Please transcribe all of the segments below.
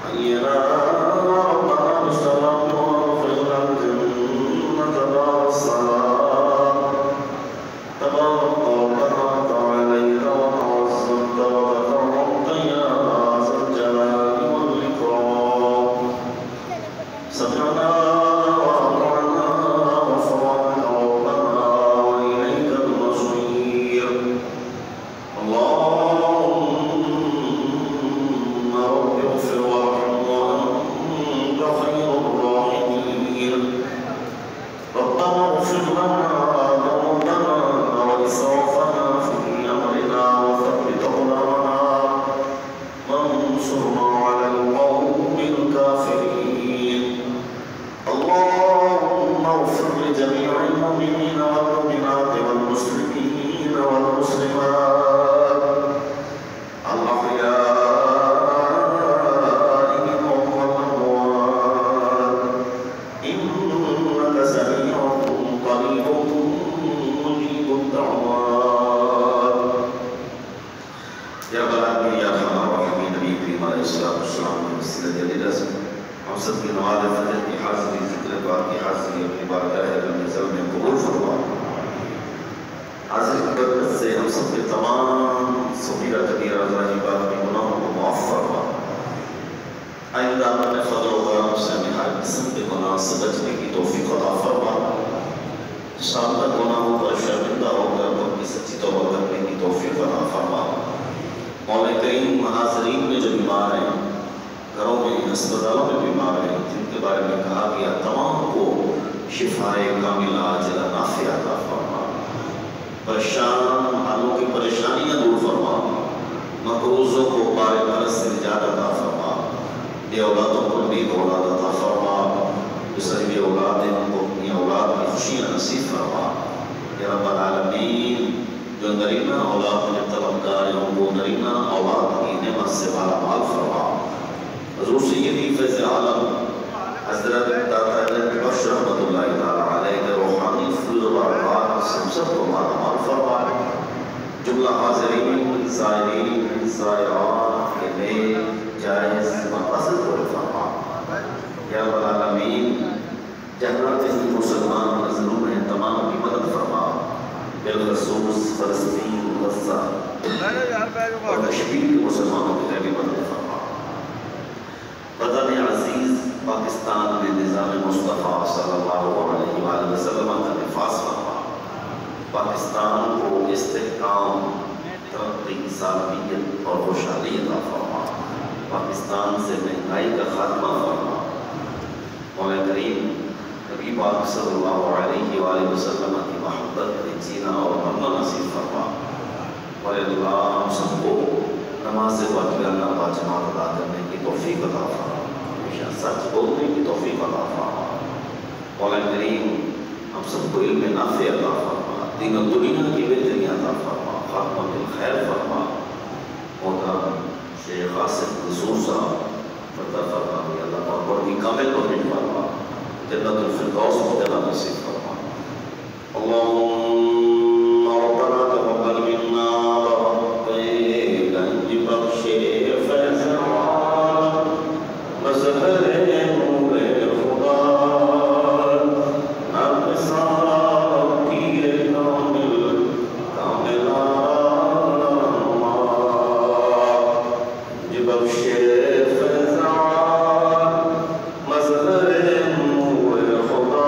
حينا ربنا بالسلام وادخلنا الجنة دار السلام تبارك ربنا وتعاليت وتعظمت وتكرمت يا ذا الجلال والإكرام سمعنا وأطعنا غفرانك ربنا وإليك المصير اللهم رب اغفر وارحم وأنت خير الراحمين ربنا اغفر لنا ذنوبنا وإسرافنا في أمرنا وثبت أقدامنا وانصرنا على القوم الكافرين اللهم اغفر لجميع المؤمنين والمؤمنات والمسلمين والمسلمات الأحياء منهم والأموات إنك سميع قريب مجيب الدعوات يا رب العالمين يا أرحم الراحمين نبی کریم علیہ السلام کی وسیلہ جلیلہ سے ہم سب کی نماز فجر کی حاضری ذکر پاک کی حاضری اپنی بارگاہ نزل میں قبول فرما حاضری کی برکت سے ہم سب کے تمام صغیرہ کبیرہ ظاہری باطنی گناہوں کو معاف فرما آئندہ اپنے فضل و کرم سے ہمیں ہر قسم کے گناہ سے بچنے کی توفیق عطا فرما سابقہ گناہوں پر شرمندہ ہو کر اپنی سچی توبہ کرنے کی توفیق عطا فرما مولا کریم حاضرین میں جو بیمار ہیں گھروں میں ہسپتالوں میں بیمار ہیں جن کے بارے میں کہا گیا تمام کو شفائے کاملہ عاجلہ نافعہ عطا فرما پریشان حالوں کی پریشانیاں دور فرما مقروضوں کو بار مرض سے نجات عطا فرما بے اولادوں کو نیک اولاد عطا فرما جو صحیح اولاد ہیں ان کو اپنی اولاد کی خوشیاں نصیب فرما یا رب العالمین جو نرینہ اولاد کے طلبگار ہیں ان کو نرینہ اولاد کی نعمت سے مالا مال فرما حضور سیدی فیض عالم حضرت داتا بخش رحمت اللہ تعالی علیہ کے روحانی فیض و برکات سے سب کو مالا مال فرما جملہ حاضرین زائرین زائرات کے نیک جائز مقاصد پورے فرما یا رب العالمین جہاں کہیں مسلمان مظلوم ہیں تمام کی مدد فرما بالخصوص فلسطین غزہ اور کشمیر کے مسلمانوں کی بھی مدد فرما وطن عزیز پاکستان میں نظام مصطفیٰ صلی اللہ علیہ وآلہ وسلم کا نفاذ فرما پاکستان کو استحکام ترقی سالمیت اور خوشحالی عطا فرما پاکستان سے مہنگائی کا خاتمہ فرما مولا کریم نبی پاک صلی اللہ علیہ وآلہ وسلم کی محبت میں جینا اور مرنا نصیب فرما اور اللہ ہم سب کو نماز واجبانہ باجماعت ادا کرنے کی توفیق عطا فرما ہمیشہ سچ بولنے کی توفیق عطا فرما مولا کریم ہم سب کو علم نافع عطا فرما دین و دنیا کی بہتری عطا فرما خاتمہ بالخیر فرما محترم شیخ قاسم منصور صاحب عطا فرما یا اللہ پاک کی کامل توفیق فرما جنت الفردوس مجھے نصیب فرما اللهم ربنا تقبل منا وربك أنت بخشي فيزعل مزهر نور خدا نقصان تیر کامل کاملا انت بخشی فیضان مزهر نور خدا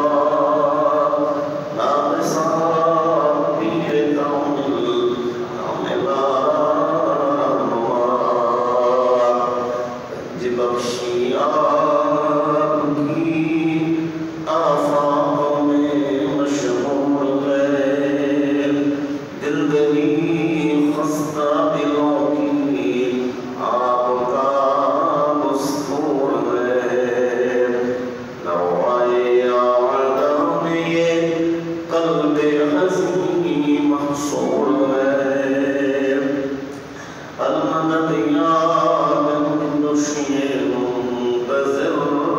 المدد يا من نشير منتظر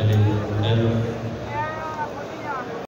Amen.